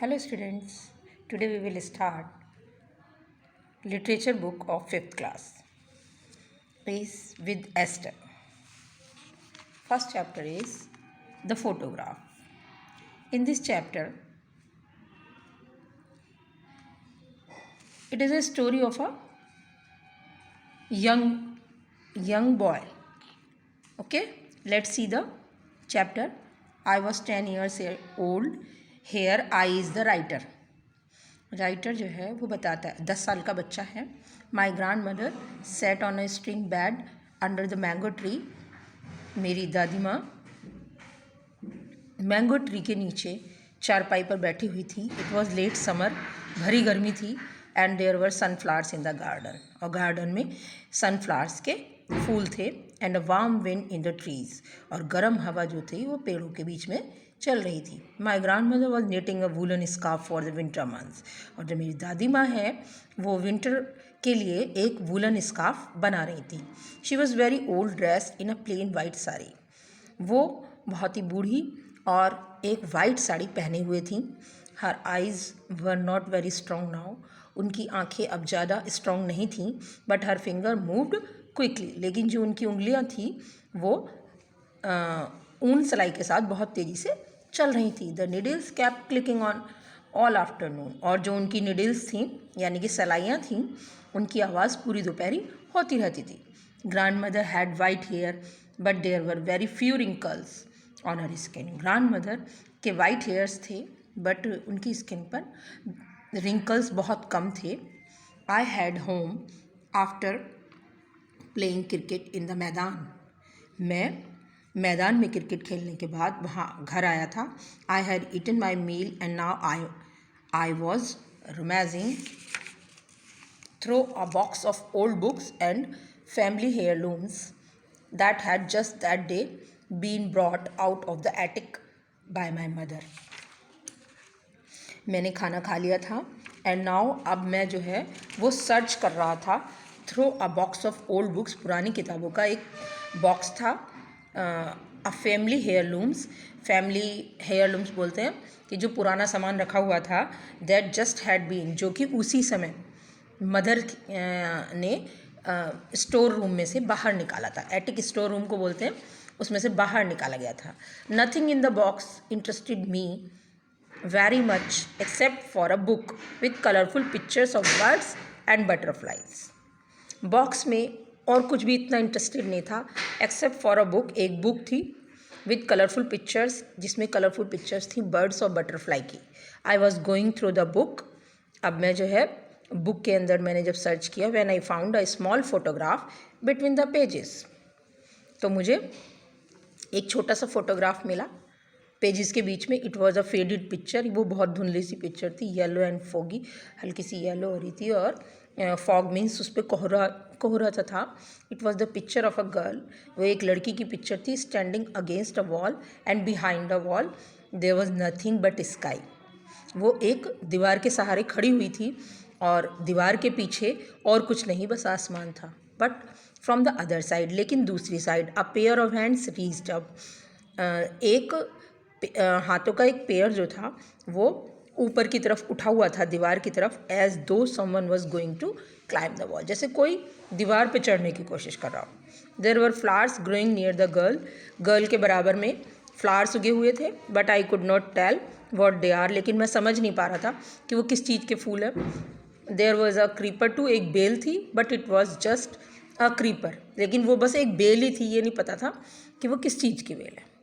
Hello students, today we will start literature book of 5th class is with Esther. First chapter is the photograph. In this chapter, it is a story of a young boy. Okay, let's see the chapter. I was 10 years old. Here I is the writer. Writer जो है वो बताता है 10 साल का बच्चा है. My grand mother said on a string bed under the mango tree. मेरी दादी माँ मैंगो ट्री के नीचे चारपाई पर बैठी हुई थी. इट वॉज लेट समर, भरी गर्मी थी. And there were sunflowers in the garden, और गार्डन में सनफ्लावर्स के फूल थे. And a warm wind in the trees, और गर्म हवा जो थी वो पेड़ों के बीच में चल रही थी. My grand mother was knitting a woollen scarf for the winter months, और जो मेरी दादी माँ है वो विंटर के लिए एक वूलन स्कार्फ बना रही थी. She was very old dressed in a plain white sari. वो बहुत ही बूढ़ी और एक वाइट साड़ी पहने हुए थी. हर eyes were not very strong now. उनकी आंखें अब ज़्यादा स्ट्रॉन्ग नहीं थीं. But her finger moved quickly, लेकिन जो उनकी उंगलियां थी वो ऊन सिलाई के साथ बहुत तेज़ी से चल रही थी. The needles kept clicking on all afternoon, और जो उनकी निडल्स थीं यानी कि सिलाइयाँ थीं उनकी आवाज़ पूरी दोपहरी होती रहती थी. Grandmother had white hair but there were very few wrinkles on her skin. Grandmother के वाइट हेयर्स थे बट उनकी स्किन पर रिंकल्स बहुत कम थे. I had home after playing cricket in the maidan. मैं मैदान में क्रिकेट खेलने के बाद वहाँ घर आया था. I had eaten my meal and now I was rummaging through a box of old books and family heirlooms that had just that day been brought out of the attic by my mother. मैंने खाना खा लिया था and now अब मैं जो है वो सर्च कर रहा था through a box of old books. पुरानी किताबों का एक बॉक्स था. A family heirlooms, family heirlooms बोलते हैं कि जो पुराना सामान रखा हुआ था. दैट जस्ट हैड बीन, जो कि उसी समय मदर ने स्टोर रूम में से बाहर निकाला था. एटिक स्टोर रूम को बोलते हैं, उसमें से बाहर निकाला गया था. Nothing in the box interested me very much except for a book with colorful pictures of birds and butterflies. Box में और कुछ भी इतना इंटरेस्टेड नहीं था एक्सेप्ट फॉर अ बुक. एक बुक थी विद कलरफुल पिक्चर्स, जिसमें कलरफुल पिक्चर्स थी बर्ड्स और बटरफ्लाई की. I was going through the book. अब मैं जो है बुक के अंदर मैंने जब सर्च किया, when I found a small photograph between the pages, तो मुझे एक छोटा सा फोटोग्राफ मिला पेजेस के बीच में. It was a faded picture. वो बहुत धुंधली सी पिक्चर थी, येलो एंड फॉगी, हल्की सी येलो हो रही थी और फॉग मीन्स उस पर कोहरा सा था. It was the picture of a girl. वो एक लड़की की पिक्चर थी standing against a wall and behind the wall there was nothing but sky. वो एक दीवार के सहारे खड़ी हुई थी और दीवार के पीछे और कुछ नहीं, बस आसमान था. But from the other side, लेकिन दूसरी side, a pair of hands reached up. एक हाथों का एक पेयर जो था वो ऊपर की तरफ उठा हुआ था दीवार की तरफ. As though someone was going to climb the wall, जैसे कोई दीवार पे चढ़ने की कोशिश कर रहा हो. There were flowers growing near the girl. Girl के बराबर में फ्लावर्स उगे हुए थे. But I could not tell what they are, लेकिन मैं समझ नहीं पा रहा था कि वो किस चीज़ के फूल है. There was a creeper too. एक बेल थी but it was just a creeper, लेकिन वो बस एक बेल ही थी, ये नहीं पता था कि वो किस चीज़ की बेल है.